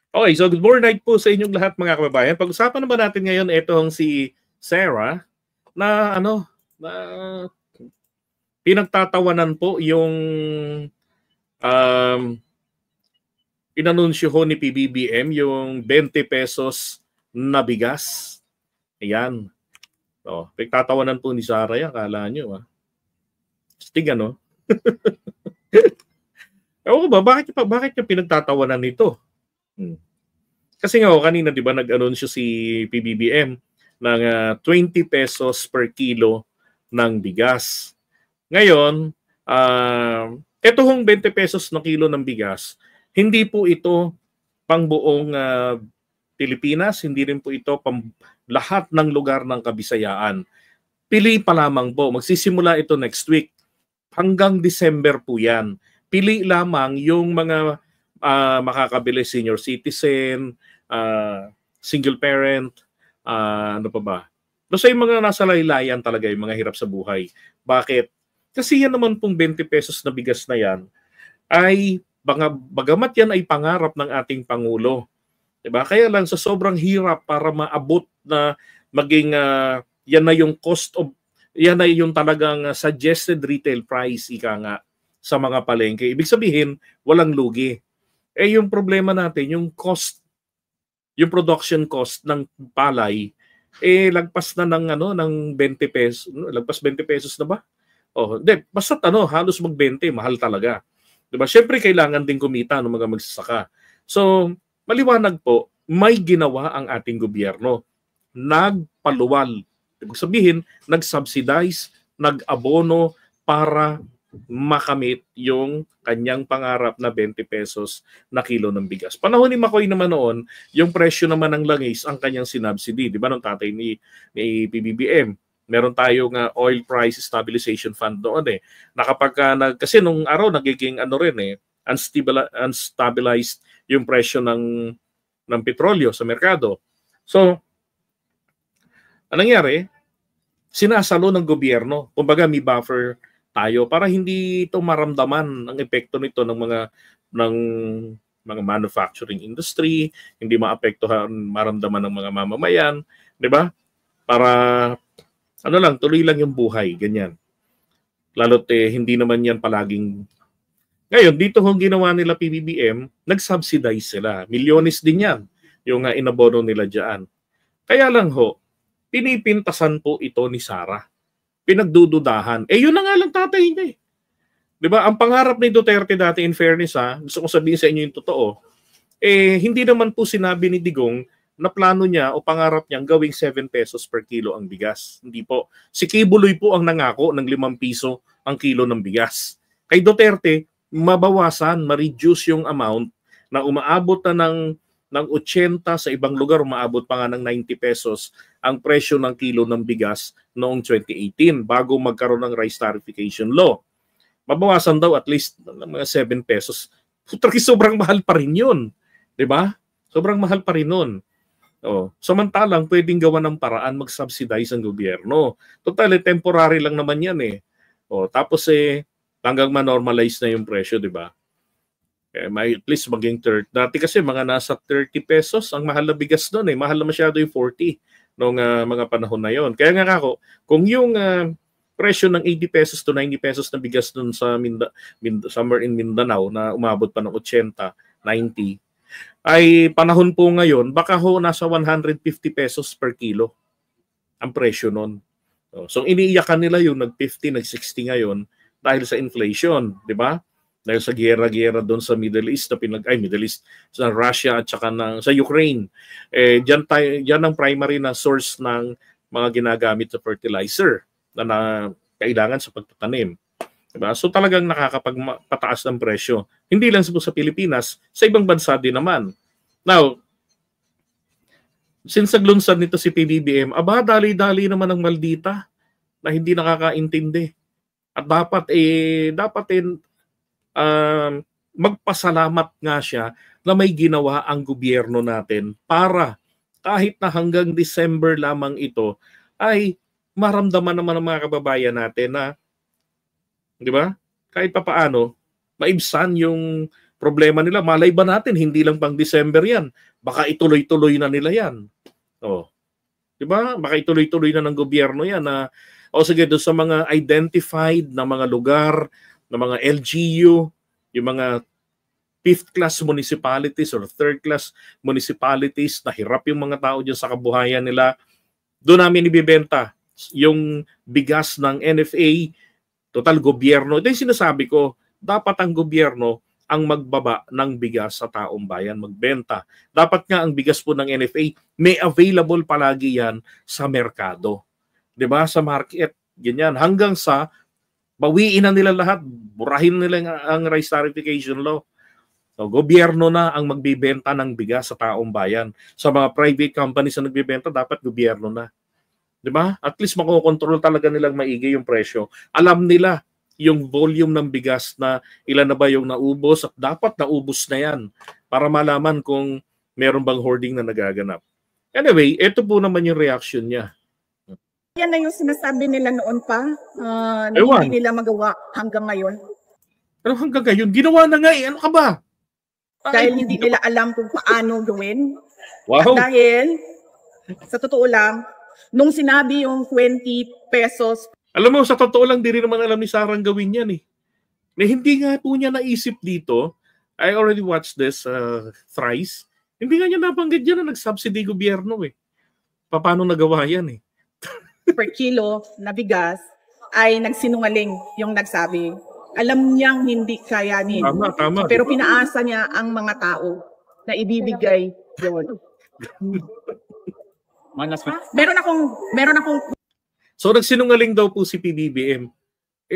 Okay, so good morning night po sa inyong lahat mga kababayan. Pag-usapan naman natin ngayon itong si Sarah na na pinagtatawanan po yung um, inanunsyo ho ni PBBM yung 20 pesos na bigas. Ayan. So, pinagtatawanan po ni Sarah yan, akala nyo. Stig ano? Ewan ko ba, bakit yung pinagtatawanan nito? Kasi nga kanina 'di ba nag-anunsyo si PBBM ng 20 pesos per kilo ng bigas. Ngayon, ito hong 20 pesos na kilo ng bigas, hindi po ito pang buong Pilipinas, hindi rin po ito pang lahat ng lugar ng Kabisayaan. Pili pa lamang po, magsisimula ito next week. Hanggang December po yan. Pili lamang yung mga makakabili senior citizen, single parent, ano pa ba? Basta yung mga nasa laylayan talaga, yung mga hirap sa buhay. Bakit? Kasi yan naman pong 20 pesos na bigas na yan ay bagamat yan ay pangarap ng ating Pangulo. Diba? Kaya lang sa sobrang hirap para maabot na maging yan na yung cost of, yan na yung talagang suggested retail price, ika nga, sa mga palengke. Ibig sabihin, walang lugi. Yung problema natin, yung cost, yung production cost ng palay, lagpas na ng ng 20 pesos, lagpas 20 pesos na ba? Hindi, basta halos mag-20, mahal talaga. 'Di ba? Syempre kailangan din kumita ng mga magsasaka. So, maliwanag po, may ginawa ang ating gobyerno. Nagpaluwal. Ibig sabihin, nag-subsidize, nag-abono para makamit yung kanyang pangarap na 20 pesos na kilo ng bigas. Panahon ni Macoy naman noon, yung presyo naman ng langis ang kanyang sinubsidy, di ba, ng tatay ni PBBM. Meron tayong oil price stabilization fund noon kasi nung araw nagiging unstabilized yung presyo ng petrolyo sa merkado. So, anong nangyari? Sinasalo ng gobyerno. Kumbaga may buffer tayo para hindi ito maramdaman ang epekto nito ng mga manufacturing industry, hindi maapektuhan, maramdaman ng mga mamamayan, 'di ba? Para tuloy lang yung buhay, ganyan. Lalo't hindi naman yan palaging. Ngayon, dito hong ginawa nila PBBM, nag-subsidize sila. Milyones din yan, yung inabono nila dyan. Kaya lang ho, pinipintasan po ito ni Sarah. Pinagdududahan. Yun na nga lang tatay niya eh. Diba? Ang pangarap ni Duterte dati, in fairness gusto kong sabihin sa inyo yung totoo, hindi naman po sinabi ni Digong na plano niya o pangarap niyang gawing 7 pesos per kilo ang bigas. Hindi po. Si Kibuloy po ang nangako ng 5 piso ang kilo ng bigas. Kay Duterte, mabawasan, ma-reduce yung amount na umaabot na ng 80 sa ibang lugar, umaabot pa nga ng 90 pesos ang presyo ng kilo ng bigas noong 2018 bago magkaroon ng rice tarification law. Mabawasan daw at least ng mga 7 pesos. Sobrang mahal pa rin yun. Diba? Sobrang mahal pa rin nun. Samantalang pwedeng gawa ng paraan mag-subsidize ang gobyerno. Total, temporary lang naman yan eh. Tapos hanggang ma-normalize na yung presyo, di ba? May at least maging 30. Dati kasi mga nasa 30 pesos ang mahal na bigas doon eh. Mahal na masyado yung 40 noong mga panahon na yon. Kaya nga ako, kung yung presyo ng 80 pesos to 90 pesos na bigas doon sa somewhere in Mindanao na umabot pa ng 80, 90, ay panahon po ngayon, baka ho nasa 150 pesos per kilo ang presyo nun. So iniiyakan nila yung nag-50, nag-60 ngayon dahil sa inflation, di ba? Dahil sa giyera-giyera doon sa Middle East, Middle East, sa Russia at saka sa Ukraine. Diyan ang primary na source ng mga ginagamit sa fertilizer na kailangan sa pagtatanim. Diba? So talagang nakakapagpataas ng presyo. Hindi lang sa Pilipinas, sa ibang bansa din naman. Now, since naglunsad nito si PBBM, dali-dali naman ang maldita na hindi nakakaintindi. At dapat magpasalamat nga siya na may ginawa ang gobyerno natin para kahit na hanggang December lamang ito ay maramdaman naman ng mga kababayan natin na, di ba? Kahit papaano, maibsan yung problema nila. Malay ba natin, hindi lang pang December yan. Baka ituloy-tuloy na nila yan. Oh. Diba? Baka ituloy-tuloy na ng gobyerno yan na, o sige, doon sa mga identified na mga lugar, na mga LGU, yung mga 5th class municipalities or 3rd class municipalities, na hirap yung mga tao dyan sa kabuhayan nila, doon namin ibibenta yung bigas ng NFA, total gobyerno. Ito yung sinasabi ko, dapat ang gobyerno ang magbaba ng bigas sa taong bayan, magbenta. Dapat nga ang bigas po ng NFA, may available palagi yan sa merkado. 'Di ba? Sa market, ganyan. Hanggang sa bawiin na nila lahat, burahin nila ang rice tariffication law. So, gobyerno na ang magbibenta ng bigas sa taong bayan. Sa mga private companies na nagbibenta, dapat gobyerno na. 'Di ba? At least makokontrol talaga nilang maigi yung presyo. Alam nila yung volume ng bigas na ilan na ba yung naubos at dapat naubos na yan para malaman kung meron bang hoarding na nagaganap. Anyway, ito po naman yung reaction niya. Yan na yung sinasabi nila noon pa, na hindi nila magawa hanggang ngayon. Pero hanggang ngayon, ginawa na nga eh. Ano ka ba? Dahil hindi nila alam kung paano gawin. Wow. At dahil, sa totoo lang, nung sinabi yung 20 pesos, alam mo, sa totoo lang, di rin naman alam ni Sarang gawin yan eh. Na hindi nga po niya naisip dito, I already watched this thrice, hindi nga niya nabanggit dyan na nag-subsidy gobyerno eh. Paano nagawa yan eh? per kilo na bigas, ay nagsinungaling yung nagsabi. Alam niyang hindi kayanin. Tama. Pero pinaasa niya ang mga tao na ibibigay yun. Meron akong So nagsinungaling daw po si PBBM.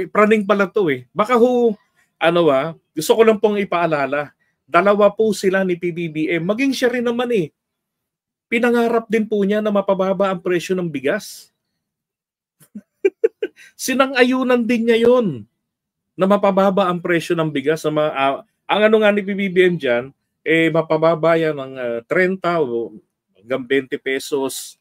Praning pala to eh. Baka gusto ko lang pong ipaalala. Dalawa po sila ni PBBM. Maging siya rin naman eh. Pinangarap din po niya na mapababa ang presyo ng bigas. Sinang-ayunan din niya yun na mapababa ang presyo ng bigas. Ang ano nga ni PBBM dyan, mapababa yan ng 30 o hanggang 20 pesos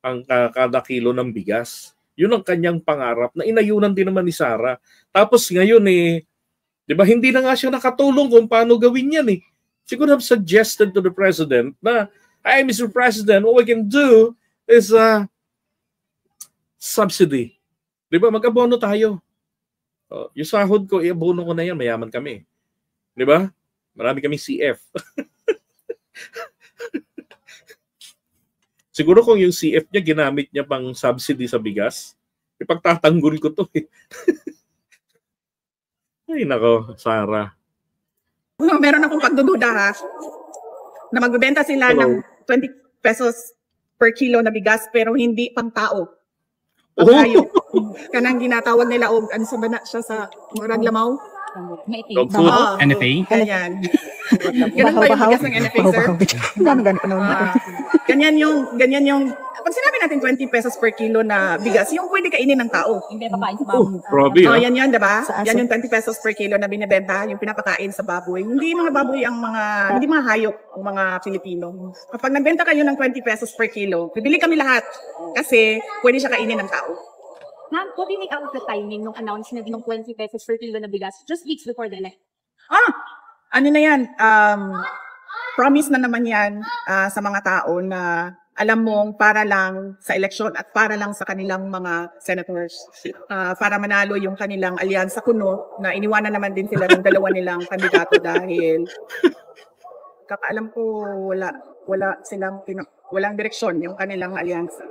ang kada kilo ng bigas. Yun ang kanyang pangarap na inayunan din naman ni Sara. Tapos ngayon di ba hindi na nga siya nakatulong kung paano gawin yan eh. She could have suggested to the president na, hey, Mr. President, what we can do is subsidy. Di ba? Mag-abono tayo. Yung sahod ko, i-abono ko na yan. Mayaman kami. Di ba? Marami kaming CF. Siguro kung yung CF niya, ginamit niya pang subsidy sa bigas, ipagtatanggol ko to eh. Ay nako, Sara. Meron akong pagdududa ha, na magbebenta sila ng 20 pesos per kilo na bigas pero hindi pang tao. Pang hayop. Kanang ginatawag nila ano sa bana siya sa Murag Lamaw? Dog food? NFA? Ganyan. Ganun ba yung bigas ng NFA, sir? Ganyan yung, pag sinabi natin 20 pesos per kilo na bigas, yung pwede kainin ng tao. Hindi papain sa baboy. Grabe yan, diba? Yan yung 20 pesos per kilo na binibenta, yung pinapakain sa baboy. Hindi mga baboy hindi mga hayop ang mga Pilipino. Kapag nagbenta kayo ng 20 pesos per kilo, bibili kami lahat kasi pwede siya kainin ng tao. Ma'am, what do you make out of the timing nung announcement ng 20 pesos per kilo na bigas just weeks before the election? Ano na yan? Promise na naman yan sa mga tao na alam mong para lang sa eleksyon at para lang sa kanilang mga senators. Para manalo yung kanilang alyansa kuno na iniwanan naman din sila ng dalawa nilang kandidato dahil kakaalam ko walang direksyon yung kanilang alyansa.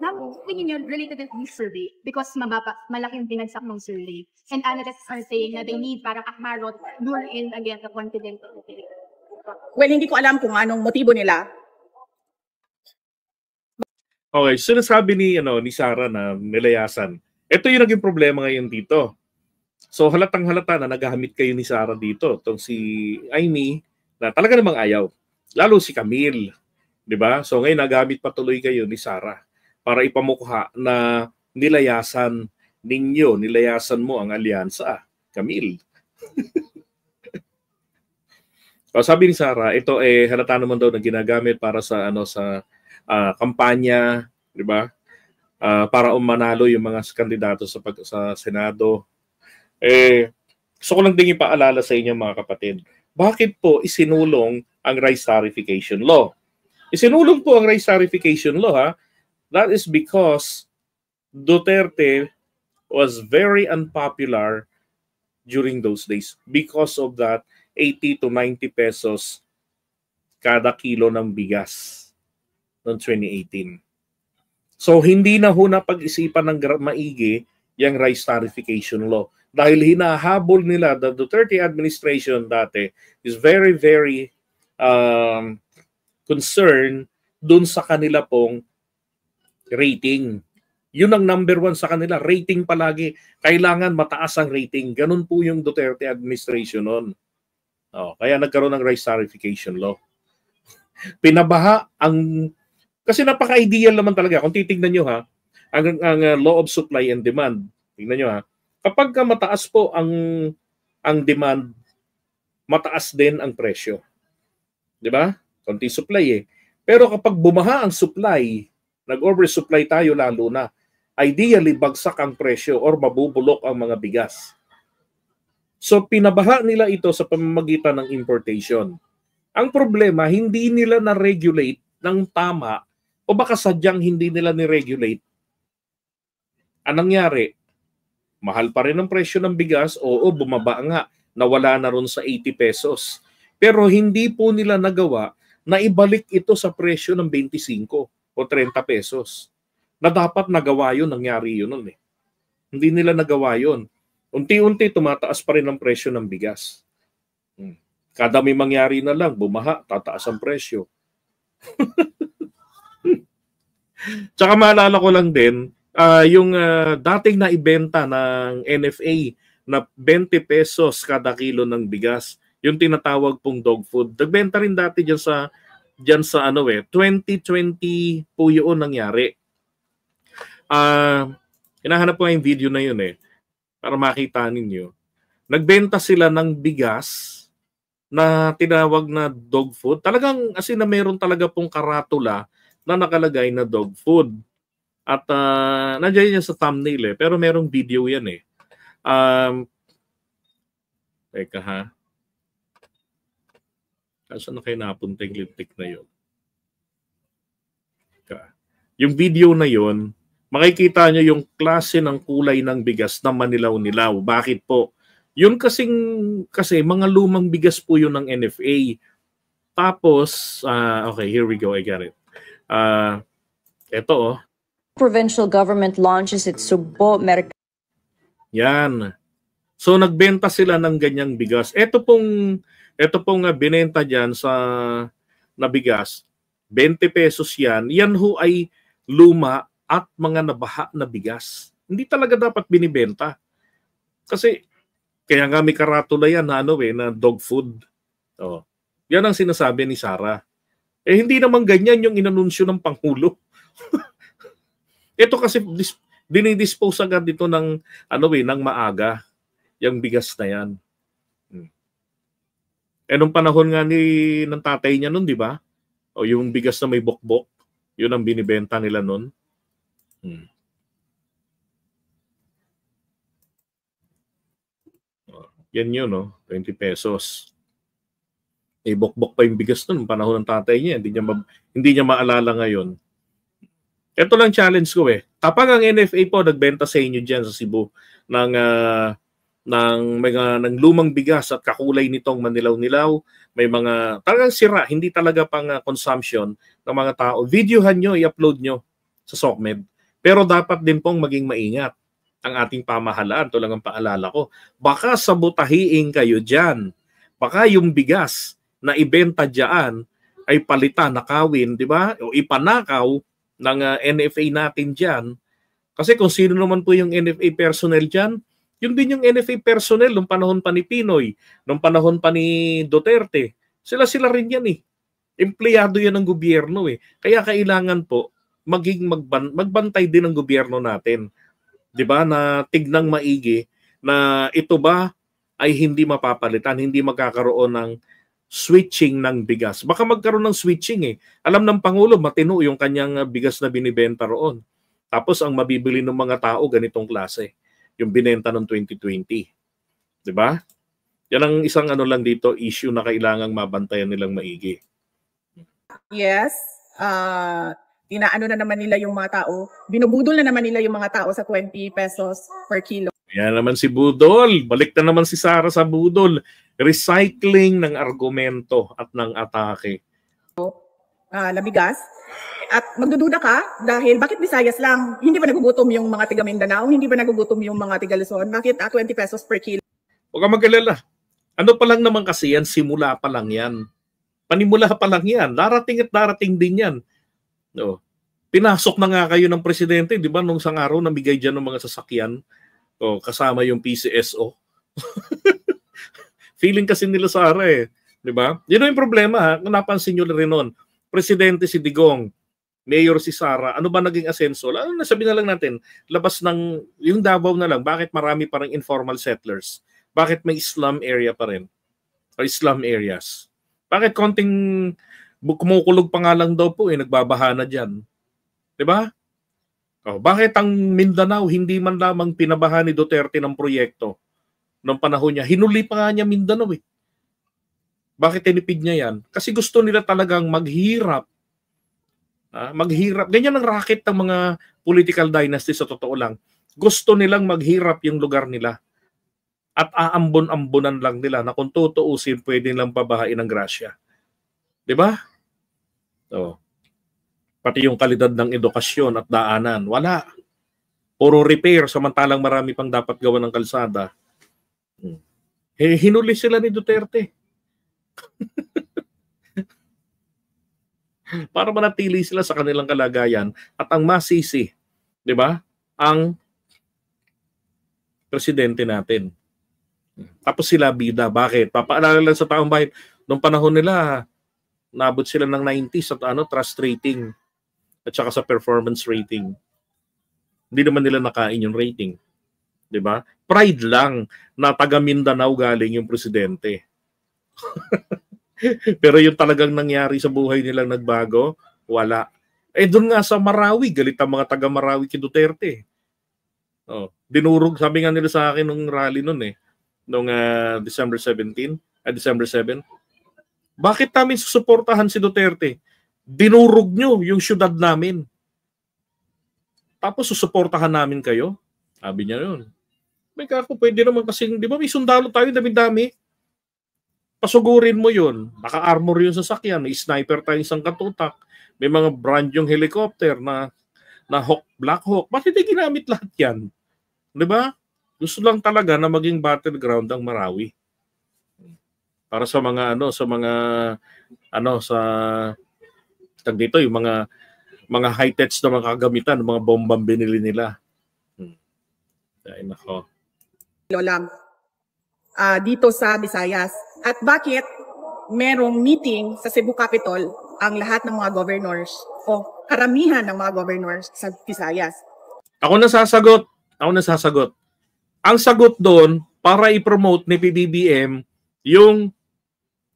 Now, opinion yun related to this survey because malaking binagsak ng survey. And analysts are saying na they need parang akmarot lure in again the confidence of the Philippines. Well, hindi ko alam kung anong motibo nila. Okay, sinasabi ni Sara na nilayasan. Ito yung naging problema ngayon dito. So halatang-halata na naghahamit kayo ni Sara dito. Itong si Amy na talaga namang ayaw. Lalo si Camille. 'Di ba? So ngayon nagamit patuloy kayo ni Sara para ipamukha na nilayasan mo ang alyansa, Camille. So, sabi ni Sara, ito halata naman daw na ginagamit para sa kampanya, 'di ba? Para manalo yung mga kandidato sa Senado. Gusto ko lang din ipaalala sa inyo mga kapatid. bakit po isinulong ang rice tarification law? Isinulong po ang rice tarification law, ha? That is because Duterte was very unpopular during those days because of that 80 to 90 pesos kada kilo ng bigas noong 2018. So hindi na ho napag-isipan ng maigi yung rice tarification law dahil hinahabol nila, the Duterte administration dati is very, very concerned dun sa kanila pong rating. Yun ang number one sa kanila, rating palagi. Kailangan mataas ang rating. Ganun po yung Duterte administration noon. Kaya nagkaroon ng rice tarification law. Pinabaha ang... Kasi napaka-ideal naman talaga. Kung titignan nyo, ha, ang law of supply and demand. Tingnan nyo, ha. Kapag mataas po ang demand, mataas din ang presyo. Di ba? Konti supply eh. Pero kapag bumaha ang supply, nag-oversupply tayo lalo na, ideally bagsak ang presyo or mabubulok ang mga bigas. So pinabaha nila ito sa pamamagitan ng importation. Ang problema, hindi nila na-regulate ng tama o baka sadyang hindi nila ni-regulate. Anong nangyari? Mahal pa rin ang presyo ng bigas, oo, bumaba nga, nawala na ron sa 80 pesos. Pero hindi po nila nagawa na ibalik ito sa presyo ng 25 o 30 pesos. Na dapat nagawa yun, nangyari yun nun eh. Hindi nila nagawa yun. Unti-unti tumataas pa rin ang presyo ng bigas. Kada may mangyari na lang, bumaha, tataas ang presyo. Tsaka maalala ko lang din, yung dating na ibenta ng NFA na 20 pesos kada kilo ng bigas, yung tinatawag pong dog food. Nagbenta rin dati diyan sa 2020 po yun nangyari. Hinahanap ko yung video na yun para makita ninyo. Nagbenta sila ng bigas na tinawag na dog food. Talagang as in na meron talaga pong karatula na nakalagay na dog food. At nandiyan yan sa thumbnail pero merong video yan Teka ha. Saan na kayo napunta yung lintik na yun? Yung video na yun, makikita nyo yung klase ng kulay ng bigas na manilaw-nilaw. Bakit po? Yun kasi mga lumang bigas po yun ng NFA. Tapos, okay, here we go. I got it. Ito Provincial government launches its Subo Mercado. Yan. So nagbenta sila ng ganyang bigas. Ito pong binenta diyan na bigas. 20 pesos yan. Yan ho ay luma at mga nabaha na bigas. Hindi talaga dapat binibenta. Kasi kaya nga may karatula yan na na dog food. Yan ang sinasabi ni Sara. Hindi naman ganyan yung inanunsyo ng Pangulo. Ito kasi dinidispose agad dito ng ng maaga yung bigas na yan. Nung panahon nga ng tatay niya nun, di ba? O yung bigas na may bokbok, yun ang binibenta nila nun. Yan yun, 20 pesos. Bokbok pa yung bigas nun, panahon ng tatay niya, hindi niya maalala ngayon. Ito lang challenge ko Kapag ang NFA po nagbenta sa inyo diyan sa Cebu ng lumang bigas at kakulay nitong manilaw-nilaw, may mga talagang sira, hindi talaga pang consumption ng mga tao. Videohan nyo, i-upload nyo sa SOCMED. Pero dapat din pong maging maingat ang ating pamahalaan. Ito lang ang paalala ko. Baka sabutahiin kayo diyan. Baka yung bigas na ibenta diyan ay palitan, nakawin, di ba? O ipanakaw ng NFA natin dyan. Kasi kung sino naman po yung NFA personnel dyan, yun din yung NFA personnel nung panahon pa ni Pinoy, nung panahon pa ni Duterte. Sila rin yan Empleyado yan ng gobyerno Kaya kailangan po magbantay din ng gobyerno natin. 'Di ba? Na tignang maigi na ito ba ay hindi mapapalitan, hindi magkakaroon ng switching ng bigas. Baka magkaroon ng switching Alam ng Pangulo, matino yung kanyang bigas na binibenta roon. Tapos ang mabibili ng mga tao ganitong klase, yung binenta ng 2020. 'Di ba? Yan ang isang ano lang dito, issue na kailangang mabantayan nilang maigi. Yes, inaano na naman nila yung mga tao, binubudol na naman nila yung mga tao sa 20 pesos per kilo. Yan naman si Budol. Balik na naman si Sara sa Budol. Recycling ng argumento at ng atake. Na bigas. At magdududa ka dahil bakit Visayas lang? Hindi ba nagugutom yung mga tiga Mindanao? Hindi ba nagugutom yung mga tiga Luzon? Bakit 20 pesos per kilo? Huwag kang mag-alala. Ano pa lang naman kasi yan, simula pa lang yan. Panimula pa lang yan. Darating at darating din yan. No. Pinasok na nga kayo ng presidente, di ba? Nung isang araw, namigay dyan ng mga sasakyan. Kasama yung PCSO. Feeling kasi nila Sara eh. Di ba? Yun yung problema ha. Napansin nyo rin nun. Presidente si Digong. Mayor si Sara, ano ba naging asenso? Ano nasabi na lang natin, labas ng, yung Davao na lang, bakit marami parang informal settlers? Bakit may slum area pa rin? Or slum areas? Bakit konting kumukulog pa nga lang daw po nagbabaha na dyan? Diba? Bakit ang Mindanao hindi man lamang pinabaha ni Duterte ng proyekto noong panahon niya? Hinuli pa nga niya Mindanao eh. Bakit tinipid niya yan? Kasi gusto nila talagang maghirap. Maghirap. Ganyan ang racket ng mga political dynasty sa totoo lang. Gusto nilang maghirap yung lugar nila. At aambon-ambonan lang nila na kung tutuusin, pwede lang pabahain ng grasya. Diba? Pati yung kalidad ng edukasyon at daanan, wala. Puro repair, samantalang marami pang dapat gawa ng kalsada. Hinuli sila ni Duterte. Para manatili sila sa kanilang kalagayan at ang masisi, di ba? Ang presidente natin. Tapos sila bida. Bakit? Papaalala lang sa taong bayan, noong panahon nila, nabot sila ng 90s at trust rating at saka sa performance rating. Hindi naman nila nakain yung rating. Di ba? Pride lang na taga Mindanao galing yung presidente. Pero yung talagang nangyari sa buhay nilang nagbago, wala. Doon nga sa Marawi, galit ang mga taga Marawi kay Duterte. Dinurog, sabi nga nila sa akin nung rally nun nung December 17, December 7. Bakit namin susuportahan si Duterte? Dinurog nyo yung syudad namin. Tapos susuportahan namin kayo? Sabi niya yun. May kako, pwede naman kasi, di ba may sundalo tayo, dami-dami. Pasugurin mo yun. Naka-armor yung sasakyan. May sniper tayo isang katutak. May mga brand yung helicopter na Hawk, Black Hawk. Bakit hindi ginamit lahat yan? Di ba? Gusto lang talaga na maging battleground ang Marawi. Para sa mga tag dito, yung mga high-tech na mga kagamitan, mga bombang binili nila. Ay, nako. Lang. Dito sa Visayas. At bakit merong meeting sa Cebu Capitol ang lahat ng mga governors o karamihan ng mga governors sa Visayas? Ako na sasagot. Ang sagot doon para i-promote ni PBBM yung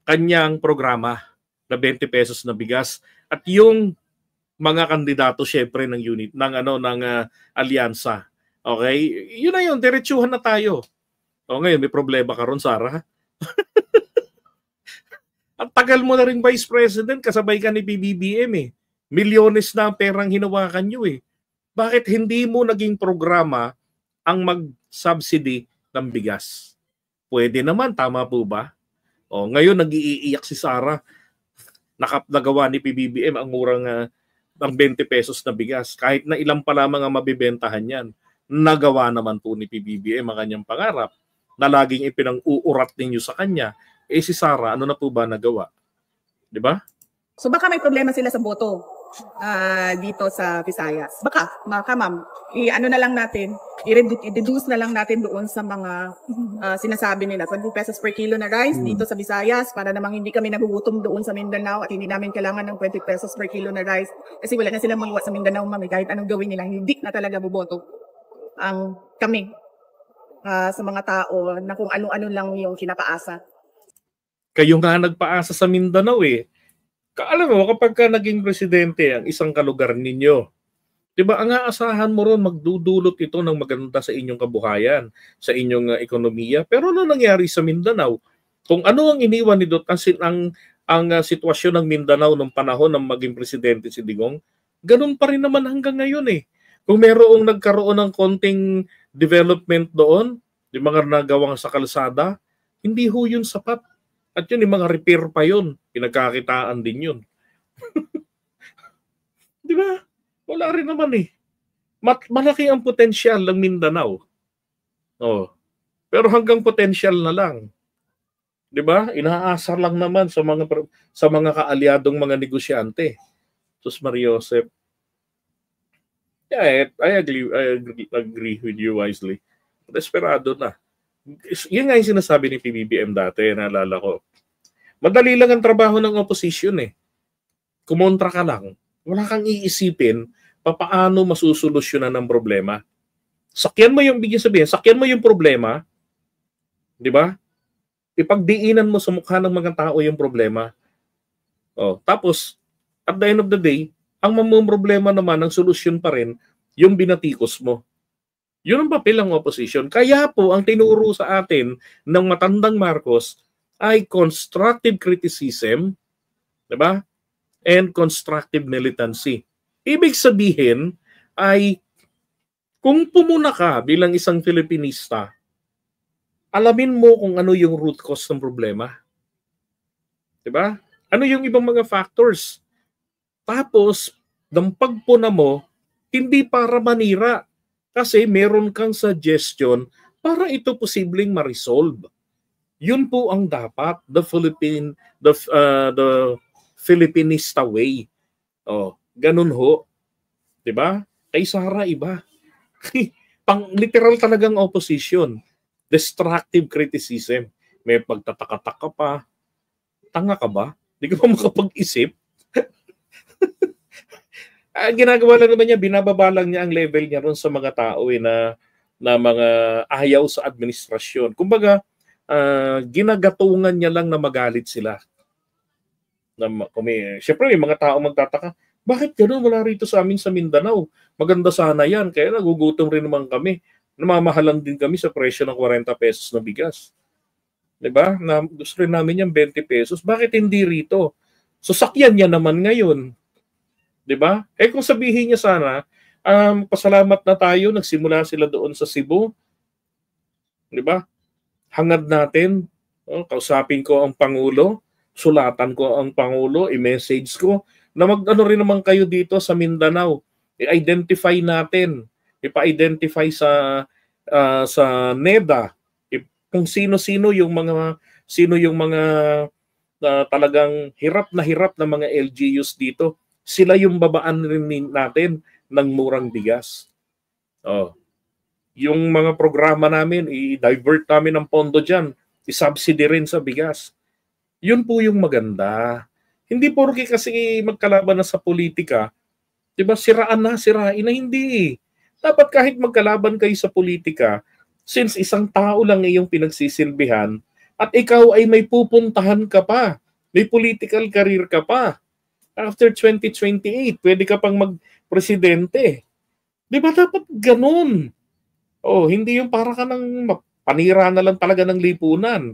kanyang programa na 20 pesos na bigas at yung mga kandidato syempre ng unit ng alyansa. Okay? Yun na yun, diretsuhan na tayo. Ngayon may problema ka ron, Sara. At tagal mo na rin Vice President, kasabay ka ni PBBM Milyones na ang perang hinawakan nyo Bakit hindi mo naging programa ang mag-subsidy ng bigas? Pwede naman, tama po ba? Ngayon nag-iiyak si Sara. Nagawa ni PBBM ang murang ang 20 pesos na bigas. Kahit na ilang pa lamang ang mabibentahan yan. Nagawa naman po ni PBBM ang kanyang pangarap na laging ipinang-uurat ninyo sa kanya. Si Sara, ano na po ba nagawa? Di ba? So baka may problema sila sa boto dito sa Visayas. Baka ma'am, i-ano na lang natin, i-reduce na lang natin doon sa mga sinasabi nila. 20 pesos per kilo na rice dito sa Visayas para namang hindi kami nagugutom doon sa Mindanao at hindi namin kailangan ng 20 pesos per kilo na rice kasi wala na silang maiwa sa Mindanao, ma'am. Kahit anong gawin nila, hindi na talaga boboto ang kami sa mga tao na kung ano-ano lang yung kinapaasa. Kayo nga nagpaasa sa Mindanao Alam mo, kapag ka naging presidente ang isang kalugar ninyo, diba, ang aasahan mo ron magdudulot ito ng maganda sa inyong kabuhayan, sa inyong ekonomiya. Pero ano nangyari sa Mindanao? Kung ano ang iniwan ni Duterte, ang sitwasyon ng Mindanao nung panahon ng maging presidente si Digong, ganun pa rin naman hanggang ngayon eh. Kung merong nagkaroon ng konting development doon, yung mga nagawang sa kalsada, hindi ho yun sapat. At yun, yung mga repair pa yun. Pinagkakitaan din yun. Di ba? Wala rin naman eh. Malaki ang potensyal ng Mindanao. Oh. Pero hanggang potensyal na lang. 'Di ba? Inaasar lang naman sa mga kaalyadong mga negosyante. Sus Mariosep. Yeah, I agree with you wisely. Desperado na. Yun nga yung sinasabi ni PBBM dati, naalala ko. Madali lang ang trabaho ng opposition eh. Kumontra ka lang. Wala kang iisipin paano masusolusyonan ng problema. Sakyan mo yung bigyan sabihin, sakyan mo yung problema, 'di ba? Ipagdiinan mo sa mukha ng mga tao yung problema. Oh, tapos at the end of the day, ang problema naman ang solusyon pa rin yung binatikos mo. Yun ang papel ng opposition. Kaya po ang tinuro sa atin ng matandang Marcos ay constructive criticism, 'di ba? And constructive militancy. Ibig sabihin ay kung pumuna ka bilang isang Filipinista, alamin mo kung ano yung root cause ng problema. 'Di ba? Ano yung ibang mga factors? Tapos, ng pagpuna mo, hindi para manira. Kasi meron kang suggestion para ito posibleng ma-resolve. Yun po ang dapat, the Filipinista way. Oh, ganun ho. 'Di ba? Kay Sara iba. Pang literal talagang opposition. Destructive criticism. May pagtataka-taka pa. Tanga ka ba? Hindi ka pa makapag-isip? Ginagawa lang naman niya, binababa lang niya ang level niya ron sa mga tao na mga ayaw sa administrasyon. Kumbaga, ginagatungan niya lang na magalit sila. Siyempre, may mga tao magtataka, bakit gano'n? Wala rito sa amin sa Mindanao. Maganda sana yan. Kaya nagugutom rin naman kami. Namamahalan din kami sa presyo ng 40 pesos na bigas. Diba? Gusto rin namin yung 20 pesos. Bakit hindi rito? So, sakyan niya naman ngayon. Diba? Eh kung sabihin niya sana, pasalamat na tayo, nagsimula sila doon sa Cebu. Diba? Hangad natin. Kausapin ko ang Pangulo. Sulatan ko ang Pangulo. I-message ko na mag-ano rin naman kayo dito sa Mindanao. I-identify natin. Ipa-identify sa NEDA kung sino-sino yung mga talagang hirap na mga LGUs dito. Sila yung babaan rin natin ng murang bigas. Oh. Yung mga programa namin, i-divert namin ang pondo dyan. I-subsidy rin sa bigas. Yun po yung maganda. Hindi porke kasi magkalaban na sa politika, 'di ba? Sirain na hindi. Dapat kahit magkalaban kayo sa politika, since isang tao lang iyong pinagsisilbihan at ikaw ay may pupuntahan ka pa, may political career ka pa. After 2028, pwede ka pang magpresidente. 'Di ba dapat ganun? Oh, hindi yung para ka nang panira na lang talaga ng lipunan.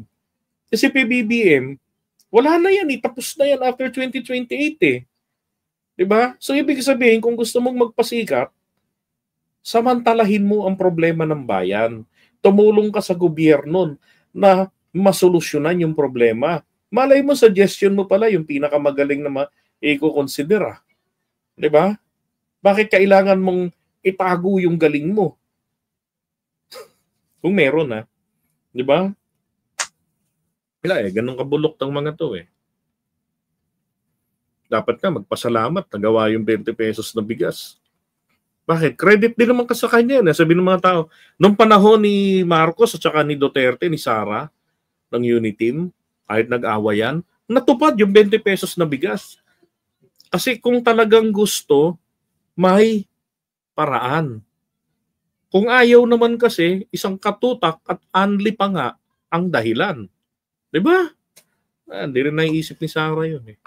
Kasi PBBM, wala na yan eh. Tapos na yan after 2028 eh. Diba? So ibig sabihin, kung gusto mong magpasikat, samantalahin mo ang problema ng bayan. Tumulong ka sa gobyerno na masolusyonan yung problema. Malay mo, suggestion mo pala yung pinakamagaling na i-consider. Diba? Bakit kailangan mong itago yung galing mo? Kung meron ha. Diba? Wala eh, ganun kabulok ng mga to eh. Dapat ka magpasalamat, nagawa yung 20 pesos na bigas. Bakit? Credit din naman ka sa kanya. Sabi ng mga tao, nung panahon ni Marcos at saka ni Duterte, ni Sara, ng Uniteam, kahit nag-awayan, natupad yung 20 pesos na bigas. Kasi kung talagang gusto, may paraan. Kung ayaw naman kasi, isang katutak at anli pa nga ang dahilan. Diba? Hindi rin naiisip ni Sara yun eh.